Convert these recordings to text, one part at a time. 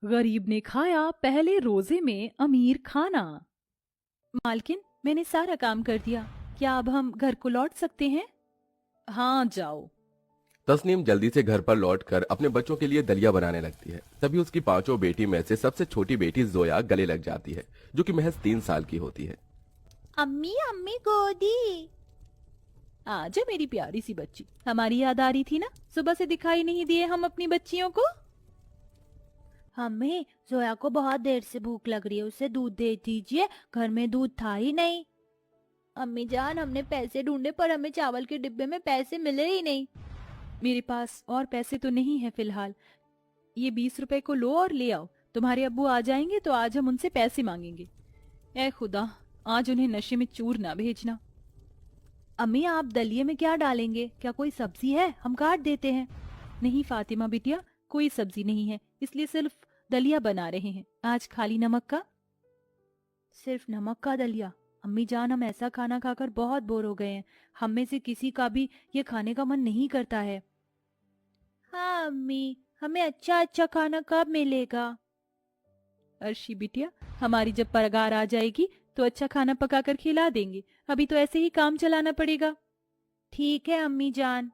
गरीब ने खाया पहले रोजे में अमीर खाना। मालकिन, मैंने सारा काम कर दिया, क्या अब हम घर को लौट सकते हैं? हाँ, जाओ। तस्नीम जल्दी से घर पर लौटकर अपने बच्चों के लिए दलिया बनाने लगती है। तभी उसकी पांचों बेटी में से सबसे छोटी बेटी जोया गले लग जाती है, जो कि महज 3 साल की होती है। अम्मी अम्मी गोदी। आजा मेरी प्यारी सी बच्ची, हमारी याद आ रही थी ना, सुबह से दिखाई नहीं दिए हम अपनी बच्चियों को। हमें जोया को बहुत देर से भूख लग रही है, उसे दूध दे दीजिए, घर में दूध था ही नहीं। अम्मी जान, हमने पैसे ढूंढे पर हमें चावल के डिब्बे में पैसे मिले ही नहीं। मेरे पास और पैसे तो नहीं है फिलहाल, ये 20 रुपए को लो और ले आओ। तुम्हारे अब्बू आ जाएंगे तो आज हम उनसे पैसे मांगेंगे। ए खुदा, आज उन्हें नशे में चूर ना भेजना। अम्मी, आप दलिये में क्या डालेंगे? क्या कोई सब्जी है? हम काट देते हैं। नहीं फातिमा बिटिया, कोई सब्जी नहीं है, इसलिए सिर्फ दलिया बना रहे हैं, आज खाली नमक का। सिर्फ नमक का दलिया? अम्मी जान, हम ऐसा खाना खाकर बहुत बोर हो गए हैं, हम में से किसी का भी ये खाने का मन नहीं करता है। हाँ अम्मी, हमें अच्छा अच्छा खाना कब मिलेगा? अर्शी बिटिया, हमारी जब पगार आ जाएगी तो अच्छा खाना पकाकर खिला देंगे, अभी तो ऐसे ही काम चलाना पड़ेगा। ठीक है अम्मी जान।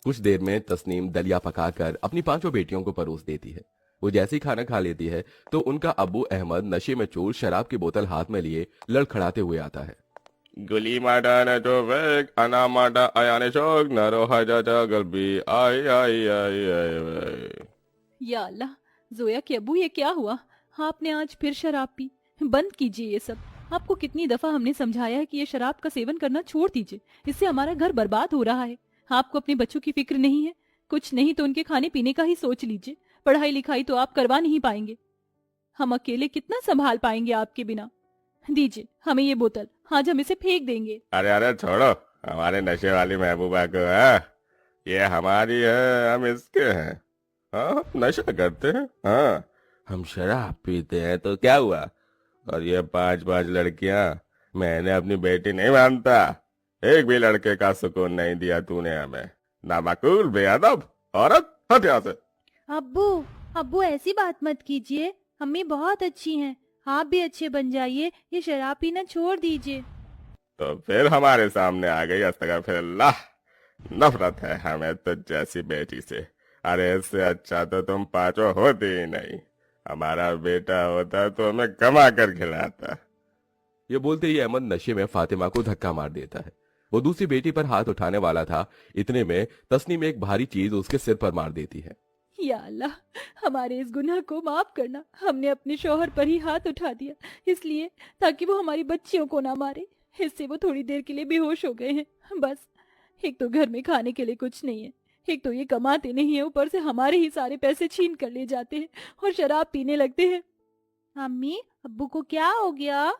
कुछ देर में तस्नीम दलिया पकाकर अपनी पांचों बेटियों को परोस देती है। वो जैसे ही खाना खा लेती है तो उनका अब्बू अहमद नशे में चूर शराब की बोतल हाथ में लिए लड़खड़ाते हुए आता है। गुली माडा न जो वेग अना माडा आयाने शोक नरो हजा गलबी आई आई आई आई। या अल्लाह, जोया के अब्बू, ये क्या हुआ? आपने आज फिर शराब पी? बंद कीजिए ये सब। आपको कितनी दफा हमने समझाया है कि ये शराब का सेवन करना छोड़ दीजिए, इससे हमारा घर बर्बाद हो रहा है। आपको अपने बच्चों की फिक्र नहीं है? कुछ नहीं तो उनके खाने पीने का ही सोच लीजिए। पढ़ाई लिखाई तो आप करवा नहीं पाएंगे, हम अकेले कितना संभाल पाएंगे आपके बिना। दीजिए हमें ये बोतल, आज हम इसे फेंक देंगे। अरे अरे छोड़ो, हमारे नशे वाली महबूबा को है, ये हमारी है, हम इसके हैं। हाँ, हम नशा करते हैं, हाँ, हम शराब पीते हैं तो क्या हुआ? और ये 5-5 लड़कियां, मैंने अपनी बेटी नहीं मानता। एक भी लड़के का सुकून नहीं दिया तूने हमें। नामाकूल, बेअदब औरत, हट यहाँ से। अब्बू, अब्बू ऐसी बात मत कीजिए, अम्मी बहुत अच्छी हैं, आप भी अच्छे बन जाइए, ये शराब पीना छोड़ दीजिए। तो फिर हमारे सामने आ गई अस्तगफिरुल्लाह। नफरत है हमें तो जैसी बेटी से। अरे इससे अच्छा तो तुम पांचों होती ही नहीं। हमारा बेटा होता तो हमें कमा कर खिलाता। ये बोलते ही अहमद नशे में फातिमा को धक्का मार देता है। वो दूसरी बेटी पर हाथ उठाने वाला था, इतने में तस्नीम एक भारी चीज उसके सिर पर मार देती है। या अल्लाह, हमारे इस गुनाह को माफ करना। हमने अपने शौहर पर ही हाथ उठा दिया, इसलिए ताकि वो हमारी बच्चियों को ना मारे। इससे वो थोड़ी देर के लिए बेहोश हो गए हैं बस। एक तो घर में खाने के लिए कुछ नहीं है, एक तो ये कमाते नहीं है, ऊपर से हमारे ही सारे पैसे छीन कर ले जाते हैं और शराब पीने लगते हैं। अम्मी, अब्बू को क्या हो गया?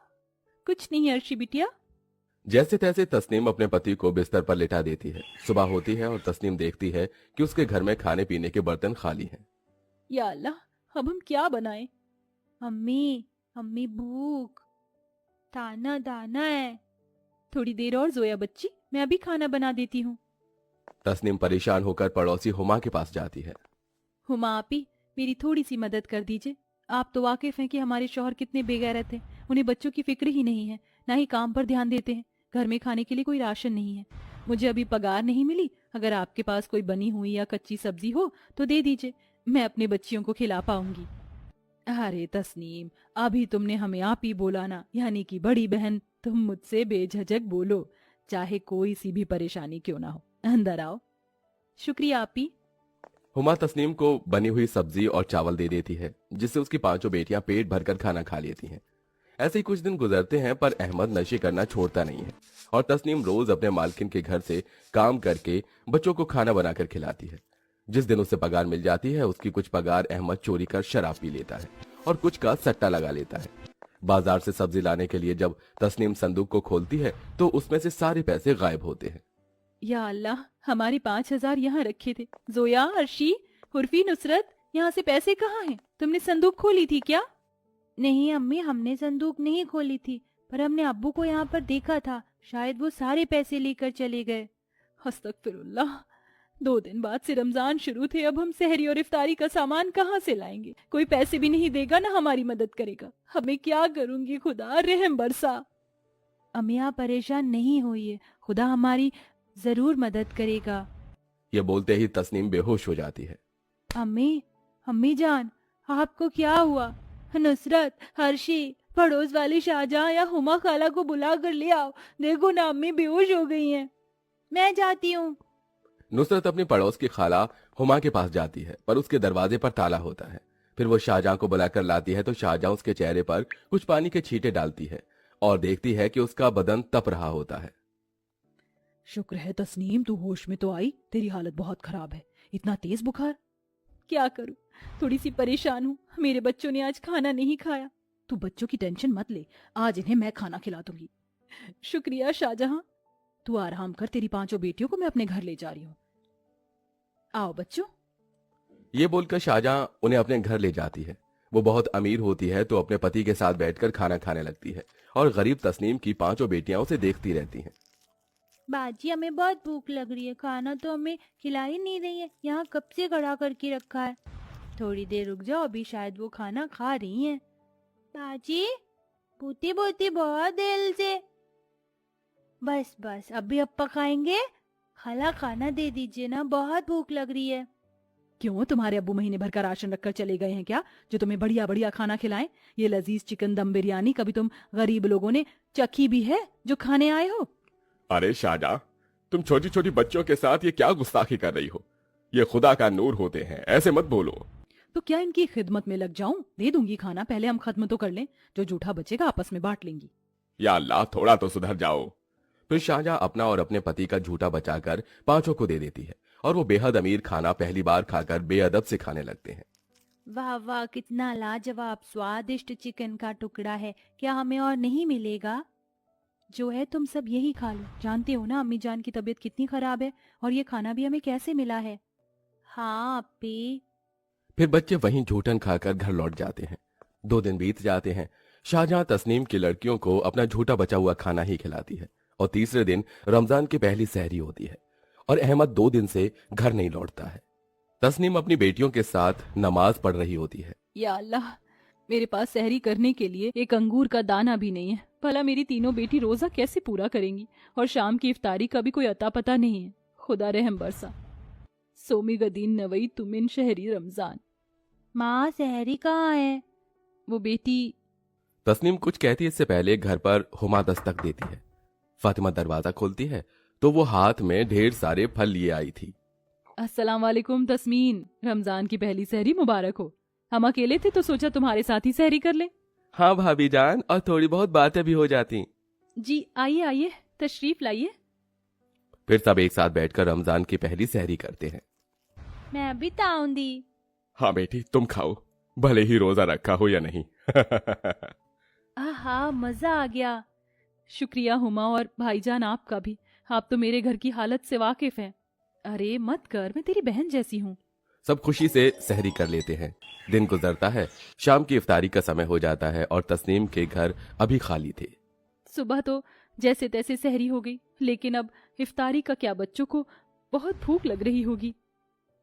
कुछ नहीं अर्शी बिटिया। जैसे तैसे तस्नीम अपने पति को बिस्तर पर लिटा देती है। सुबह होती है और तस्नीम देखती है कि उसके घर में खाने पीने के बर्तन खाली हैं। या अल्लाह, अब हम क्या बनाएं? अम्मी, अम्मी भूख, ताना दाना है। थोड़ी देर और जोया बच्ची, मैं अभी खाना बना देती हूँ। तस्नीम परेशान होकर पड़ोसी हुमा के पास जाती है। हुमा आपी, मेरी थोड़ी सी मदद कर दीजिए। आप तो वाकिफ हैं कि हमारे शौहर कितने बेगैरत हैं, उन्हें बच्चों की फिक्र ही नहीं है, ना ही काम पर ध्यान देते हैं। घर में खाने के लिए कोई राशन नहीं है, मुझे अभी पगार नहीं मिली। अगर आपके पास कोई बनी हुई या कच्ची सब्जी हो तो दे दीजिए, मैं अपने बच्चियों को खिला पाऊंगी। अरे तस्नीम, अभी तुमने हमें आप ही बोला ना, यानी कि बड़ी बहन, तुम मुझसे बेझिझक बोलो, चाहे कोई सी भी परेशानी क्यों ना हो। अंदर आओ। शुक्रिया आपी। हुमा तस्नीम को बनी हुई सब्जी और चावल दे देती है, जिससे उसकी पांचों बेटियां पेट भरकर खाना खा लेती हैं। ऐसे ही कुछ दिन गुजरते हैं, पर अहमद नशे करना छोड़ता नहीं है और तस्नीम रोज अपने मालकिन के घर से काम करके बच्चों को खाना बनाकर खिलाती है। जिस दिन उसे पगार मिल जाती है, उसकी कुछ पगार अहमद चोरी कर शराब पी लेता है और कुछ का सट्टा लगा लेता है। बाजार से सब्जी लाने के लिए जब तस्नीम संदूक को खोलती है तो उसमें से सारे पैसे गायब होते हैं। या अल्लाह, हमारे 5,000 यहाँ रखे थे। जोया, अर्शी, उर्फी, नुसरत, यहाँ से पैसे कहाँ हैं? तुमने संदूक खोली थी क्या? नहीं अम्मी, हमने संदूक नहीं खोली थी, पर हमने अब्बू को यहाँ पर देखा था, शायद वो सारे पैसे लेकर चले गए। हस्तगफिरुल्लाह, 2 दिन बाद से रमजान शुरू थे, अब हम सहरी और इफ्तारी का सामान कहाँ से लाएंगे? कोई पैसे भी नहीं देगा, ना हमारी मदद करेगा। हमें क्या करूंगी, खुदा रहम बरसा। अम्मी आप परेशान नहीं होइए, खुदा हमारी जरूर मदद करेगा। ये बोलते ही तस्नीम बेहोश हो जाती है। अम्मी, अम्मी जान, आपको क्या हुआ? नुसरत, हर्षी, पड़ोस वाली शाहजहां या हुमा खाला को बुला कर ले आओ। देखो ना अम्मी बेहोश हो गई हैं। मैं जाती हूँ। नुसरत अपनी पड़ोस की खाला हुमा के पास जाती है, पर उसके दरवाजे पर ताला होता है। फिर वो शाहजहां को बुलाकर लाती है तो शाहजहां उसके चेहरे पर कुछ पानी के छींटे डालती है और देखती है कि उसका बदन तप रहा होता है। शुक्र है तस्नीम, तू होश में तो आई। तेरी हालत बहुत खराब है। इतना तेज बुखार? क्या करूं, थोड़ी सी परेशान हूँ। मेरे बच्चों ने आज खाना नहीं खाया। तू बच्चों की टेंशन मत ले, आज इन्हें मैं खाना खिला दूंगी। शुक्रिया शाहजहां। तू आराम कर, तेरी 5 बेटियों को मैं अपने घर ले जा रही हूँ। आओ बच्चों। ये बोलकर शाहजहां उन्हें अपने घर ले जाती है। वो बहुत अमीर होती है तो अपने पति के साथ बैठकर खाना खाने लगती है और गरीब तस्नीम की 5 बेटियां उसे देखती रहती हैं। बाजी हमें बहुत भूख लग रही है, खाना तो हमें खिला ही नहीं रही है। यहाँ कब से खड़ा करके रखा है। थोड़ी देर रुक जाओ, अभी शायद वो खाना खा रही हैं। बाजी पूती बोती बहुत देर से। बस बस अभी अब पकाएंगे। खाला खाना दे दीजिए ना, बहुत भूख लग रही है। क्यों, तुम्हारे अब्बू महीने भर का राशन रखकर चले गए हैं क्या, जो तुम्हें बढ़िया बढ़िया खाना खिलाएं? ये लजीज चिकन दम बिरयानी कभी तुम गरीब लोगों ने चखी भी है जो खाने आए हो? अरे शाहजहां, तुम छोटी छोटी बच्चों के साथ ये क्या गुस्ताखी कर रही हो? ये खुदा का नूर होते हैं, ऐसे मत बोलो। तो क्या इनकी खिदमत में लग जाऊं? दे दूंगी खाना, पहले हम खत्म तो कर लें। जो जूठा बचेगा आपस में बांट लेंगी। या अल्लाह, थोड़ा तो सुधर जाओ। फिर शाहजहां अपना और अपने पति का झूठा बचाकर 5 को दे देती है और वो बेहद अमीर खाना पहली बार खाकर बेअदब से खाने लगते हैं। वाह वाह, कितना लाजवाब स्वादिष्ट चिकन का टुकड़ा है। क्या हमें और नहीं मिलेगा? जो है तुम सब यही खा लो। जानते हो ना अम्मी जान की तबीयत कितनी खराब है, और ये खाना भी हमें कैसे मिला है। हाँ अपी। फिर बच्चे वहीं झूठन खाकर घर लौट जाते हैं। 2 दिन बीत जाते हैं। शाहजहां तस्नीम की लड़कियों को अपना झूठा बचा हुआ खाना ही खिलाती है और तीसरे दिन रमजान की पहली सहरी होती है और अहमद 2 दिन से घर नहीं लौटता है। तस्नीम अपनी बेटियों के साथ नमाज पढ़ रही होती है। या अल्लाह, मेरे पास सहरी करने के लिए एक अंगूर का दाना भी नहीं है। भला मेरी तीनों बेटी रोजा कैसे पूरा करेंगी? और शाम की इफ्तारी का भी कोई अता पता नहीं है। खुदा रहम बरसा। सोमी गदीन नवई तुमिन शहरी रमजान। माँ सहरी कहाँ है? वो बेटी। तस्नीम कुछ कहती है इससे पहले घर पर हुमा दस्तक देती है। फातिमा दरवाजा खोलती है तो वो हाथ में ढेर सारे फल लिए आई थी। अस्सलाम वालेकुम तस्मीन, रमजान की पहली सहरी मुबारक हो। हम अकेले थे तो सोचा तुम्हारे साथ ही सहरी कर ले। हाँ भाभी जान, और थोड़ी बहुत बातें भी हो जाती। जी आइए आइए, तशरीफ लाइए। फिर सब एक साथ बैठकर रमजान की पहली सहरी करते हैं। मैं भी ताऊंदी। हाँ बेटी, तुम खाओ, भले ही रोजा रखा हो या नहीं। आहा, मजा आ गया। शुक्रिया हुमा, और भाईजान आपका भी। आप तो मेरे घर की हालत से वाकिफ हैं। अरे मत कर, मैं तेरी बहन जैसी हूँ। सब खुशी से सहरी कर लेते हैं। दिन गुजरता है, शाम की इफ्तारी का समय हो जाता है और तस्नीम के घर अभी खाली थे। सुबह तो जैसे तैसे सहरी हो गई, लेकिन अब इफ्तारी का क्या? बच्चों को बहुत भूख लग रही होगी।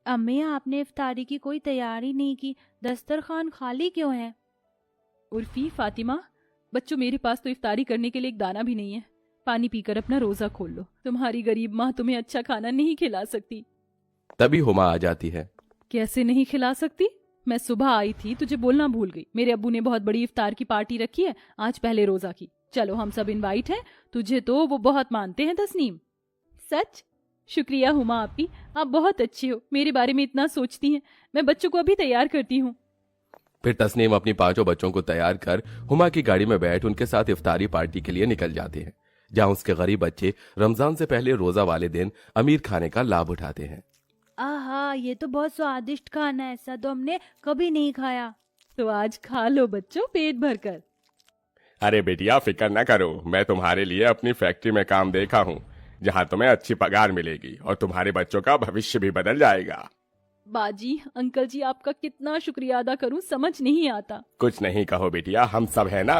अम्मी आपने इफ्तारी की कोई तैयारी नहीं की, दस्तरखान खाली क्यों है? उर्फी, फातिमा, बच्चों मेरे पास तो इफ्तारी करने के लिए एक दाना भी नहीं है। पानी पीकर अपना रोजा खोल लो। तुम्हारी गरीब माँ तुम्हें अच्छा खाना नहीं खिला सकती। तभी हुमा आ जाती है। कैसे नहीं खिला सकती? मैं सुबह आई थी, तुझे बोलना भूल गई। मेरे अब्बू ने बहुत बड़ी इफ्तार की पार्टी रखी है आज पहले रोजा की। चलो हम सब इनवाइट हैं। तुझे तो वो बहुत मानते हैं तस्नीम। सच? शुक्रिया हुमा आपी, आप बहुत अच्छी हो, मेरे बारे में इतना सोचती हैं। मैं बच्चों को अभी तैयार करती हूँ। फिर तस्नीम अपनी 5 बच्चों को तैयार कर हुमा की गाड़ी में बैठ उनके साथ इफ्तारी पार्टी के लिए निकल जाते हैं, जहां उसके गरीब बच्चे रमजान से पहले रोजा वाले दिन अमीर खाने का लाभ उठाते हैं। आहा, ये तो बहुत स्वादिष्ट खाना है, ऐसा तो हमने कभी नहीं खाया। तो आज खा लो बच्चों, पेट भर कर। अरे बेटिया, फिक्र न करो, मैं तुम्हारे लिए अपनी फैक्ट्री में काम देखा हूँ, जहाँ तुम्हें अच्छी पगार मिलेगी और तुम्हारे बच्चों का भविष्य भी बदल जाएगा। बाजी, अंकल जी, आपका कितना शुक्रिया अदा करूं, समझ नहीं आता। कुछ नहीं कहो बेटिया, हम सब है ना।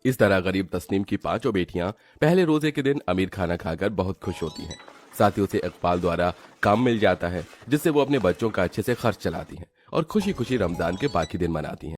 इस तरह गरीब तस्नीम की 5 बेटियां पहले रोजे के दिन अमीर खाना खाकर बहुत खुश होती हैं साथ ही उसे इकबाल द्वारा काम मिल जाता है, जिससे वो अपने बच्चों का अच्छे से खर्च चलाती हैं और खुशी खुशी रमजान के बाकी दिन मनाती हैं।